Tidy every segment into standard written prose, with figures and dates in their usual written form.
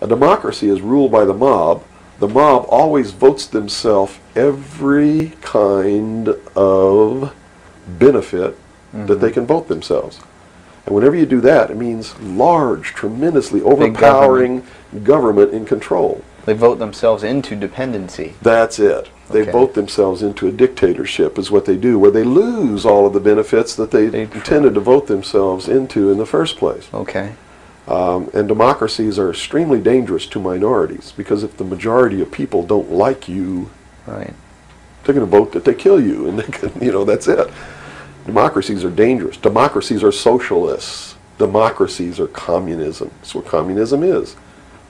A democracy is ruled by the mob. The mob always votes themselves every kind of benefit that they can vote themselves. And whenever you do that, it means large, tremendously overpowering government in control. They vote themselves into dependency. That's it. They vote themselves into a dictatorship is what they do, where they lose all of the benefits that they intended to vote themselves into in the first place. Okay. And democracies are extremely dangerous to minorities, because if the majority of people don't like you, right, they're going to vote that they kill you, and they can, you know, that's it. Democracies are dangerous. Democracies are socialists. Democracies are communism. That's what communism is.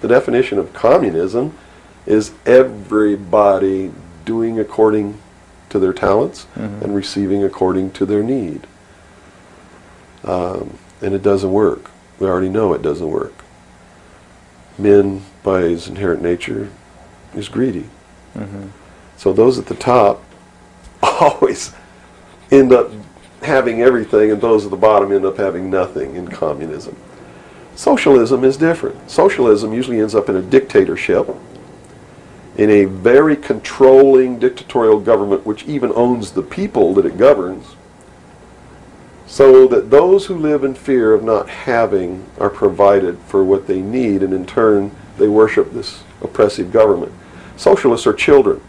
The definition of communism is everybody doing according to their talents and receiving according to their need. And it doesn't work. We already know it doesn't work. Man, by his inherent nature, is greedy. So those at the top always end up having everything, and those at the bottom end up having nothing in communism. Socialism is different. Socialism usually ends up in a dictatorship, in a very controlling dictatorial government which even owns the people that it governs, so that those who live in fear of not having are provided for what they need, and in turn they worship this oppressive government. Socialists are children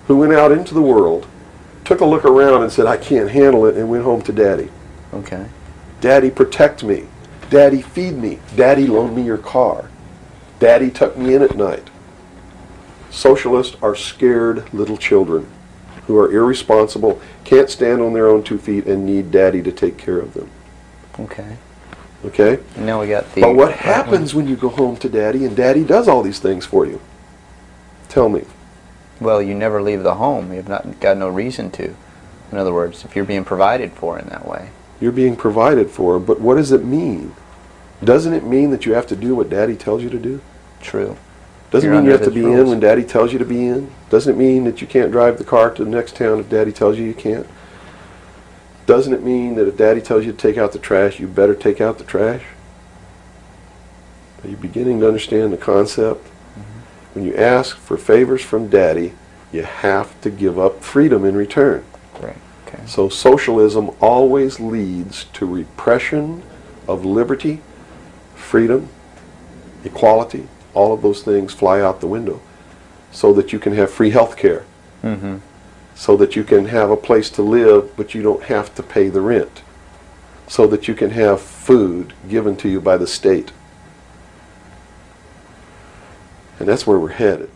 who went out into the world, took a look around and said, I can't handle it, and went home to Daddy. Okay. Daddy, protect me. Daddy, feed me. Daddy, loan me your car. Daddy, tuck me in at night. Socialists are scared little children who are irresponsible, can't stand on their own 2 feet, and need Daddy to take care of them. Okay. Okay? And now we got the... But what happens when you go home to Daddy and Daddy does all these things for you? Tell me. Well, you never leave the home. You've not got no reason to. In other words, if you're being provided for in that way. You're being provided for, but what does it mean? Doesn't it mean that you have to do what Daddy tells you to do? True. Doesn't mean you have to be in when Daddy tells you to be in. Doesn't it mean that you can't drive the car to the next town if Daddy tells you you can't? Doesn't it mean that if Daddy tells you to take out the trash, you better take out the trash? Are you beginning to understand the concept? When you ask for favors from Daddy, you have to give up freedom in return. Right. Okay. So socialism always leads to repression of liberty, freedom, equality. All of those things fly out the window, so that you can have free health care, so that you can have a place to live but you don't have to pay the rent, so that you can have food given to you by the state. And that's where we're headed.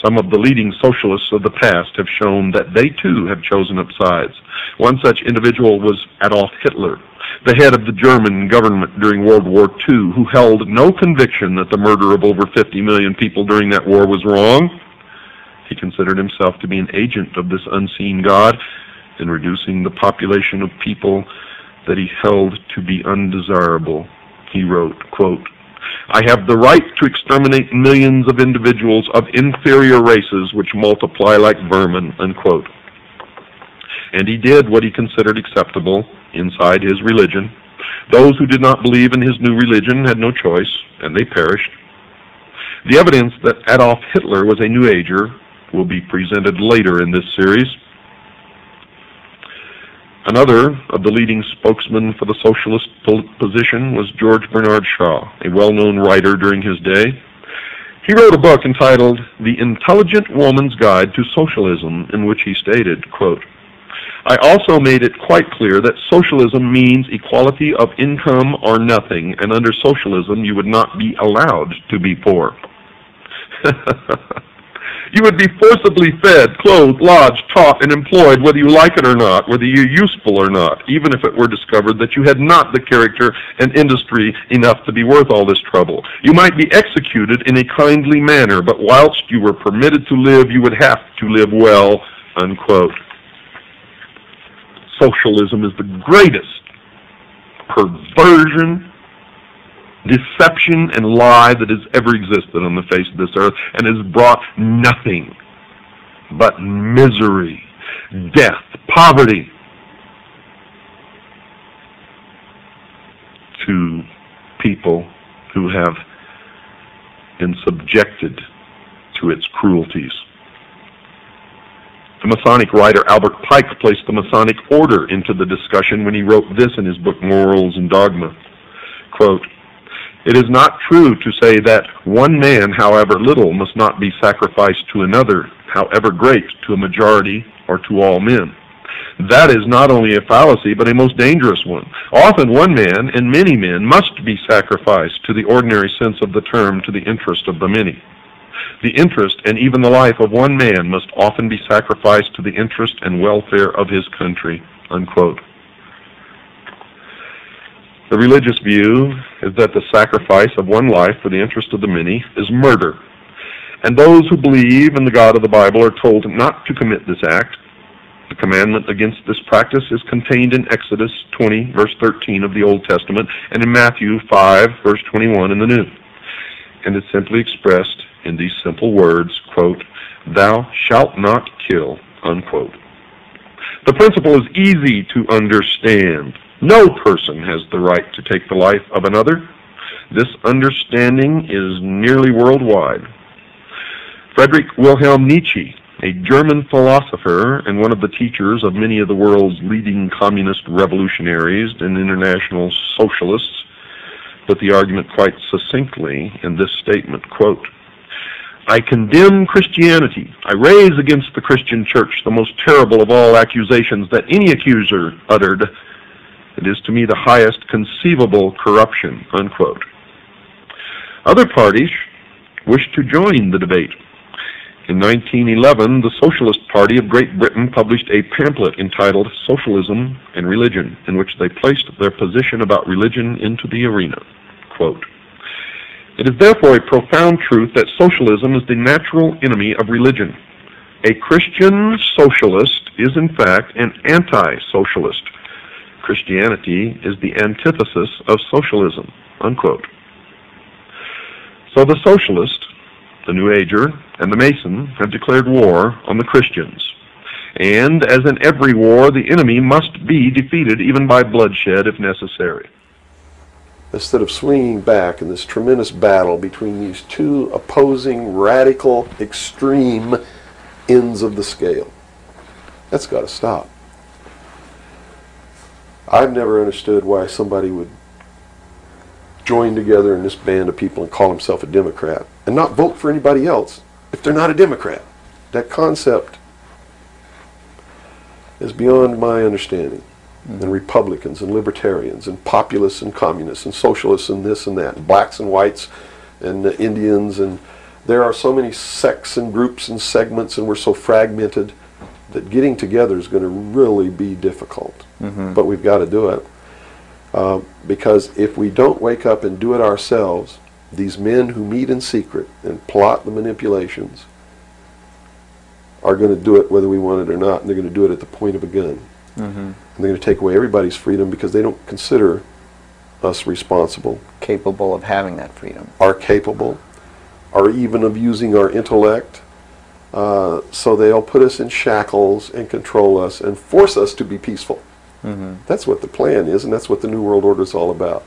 Some of the leading socialists of the past have shown that they too have chosen up sides. One such individual was Adolf Hitler, the head of the German government during World War II, who held no conviction that the murder of over 50 million people during that war was wrong. He considered himself to be an agent of this unseen God in reducing the population of people that he held to be undesirable. He wrote, quote, I have the right to exterminate millions of individuals of inferior races which multiply like vermin, unquote. And he did what he considered acceptable inside his religion. Those who did not believe in his new religion had no choice, and they perished. The evidence that Adolf Hitler was a New Ager will be presented later in this series. Another of the leading spokesmen for the socialist position was George Bernard Shaw, a well-known writer during his day. He wrote a book entitled The Intelligent Woman's Guide to Socialism, in which he stated, quote, I also made it quite clear that socialism means equality of income or nothing, and under socialism you would not be allowed to be poor. You would be forcibly fed, clothed, lodged, taught, and employed whether you like it or not, whether you're useful or not, even if it were discovered that you had not the character and industry enough to be worth all this trouble. You might be executed in a kindly manner, but whilst you were permitted to live, you would have to live well, unquote. Socialism is the greatest perversion, deception, and lie that has ever existed on the face of this earth, and has brought nothing but misery, death, poverty to people who have and subjected to its cruelties. The Masonic writer Albert Pike placed the Masonic order into the discussion when he wrote this in his book Morals and Dogma. Quote, "It is not true to say that one man, however little, must not be sacrificed to another, however great, to a majority or to all men. That is not only a fallacy, but a most dangerous one. Often one man, and many men, must be sacrificed to the ordinary sense of the term to the interest of the many. The interest and even the life of one man must often be sacrificed to the interest and welfare of his country." Unquote. The religious view is that the sacrifice of one life for the interest of the many is murder, and those who believe in the God of the Bible are told not to commit this act. The commandment against this practice is contained in Exodus 20, verse 13 of the Old Testament, and in Matthew 5, verse 21 in the New. And it's simply expressed in these simple words, quote, "Thou shalt not kill," unquote. The principle is easy to understand. No person has the right to take the life of another. This understanding is nearly worldwide. Friedrich Wilhelm Nietzsche, a German philosopher and one of the teachers of many of the world's leading communist revolutionaries and international socialists, put the argument quite succinctly in this statement, quote, "I condemn Christianity. I raise against the Christian church the most terrible of all accusations that any accuser uttered. It is to me the highest conceivable corruption," unquote. Other parties wish to join the debate. In 1911, the Socialist Party of Great Britain published a pamphlet entitled Socialism and Religion, in which they placed their position about religion into the arena. Quote, "It is therefore a profound truth that socialism is the natural enemy of religion. A Christian socialist is in fact an anti-socialist. Christianity is the antithesis of socialism," unquote. So the socialist, the New Ager, and the Mason have declared war on the Christians. And as in every war, the enemy must be defeated even by bloodshed if necessary. Instead of swinging back in this tremendous battle between these two opposing, radical, extreme ends of the scale. That's got to stop. I've never understood why somebody would join together in this band of people and call himself a Democrat and not vote for anybody else if they're not a Democrat. That concept is beyond my understanding. And Republicans and Libertarians and Populists and Communists and Socialists and this and that, and blacks and whites and Indians, and there are so many sects and groups and segments, and we're so fragmented that getting together is going to really be difficult. But we've got to do it. Because if we don't wake up and do it ourselves, these men who meet in secret and plot the manipulations are going to do it whether we want it or not, and they're going to do it at the point of a gun. And they're going to take away everybody's freedom because they don't consider us responsible. Capable of having that freedom. Are capable, or even of using our intellect. So they'll put us in shackles and control us and force us to be peaceful. That's what the plan is, and that's what the New World Order is all about.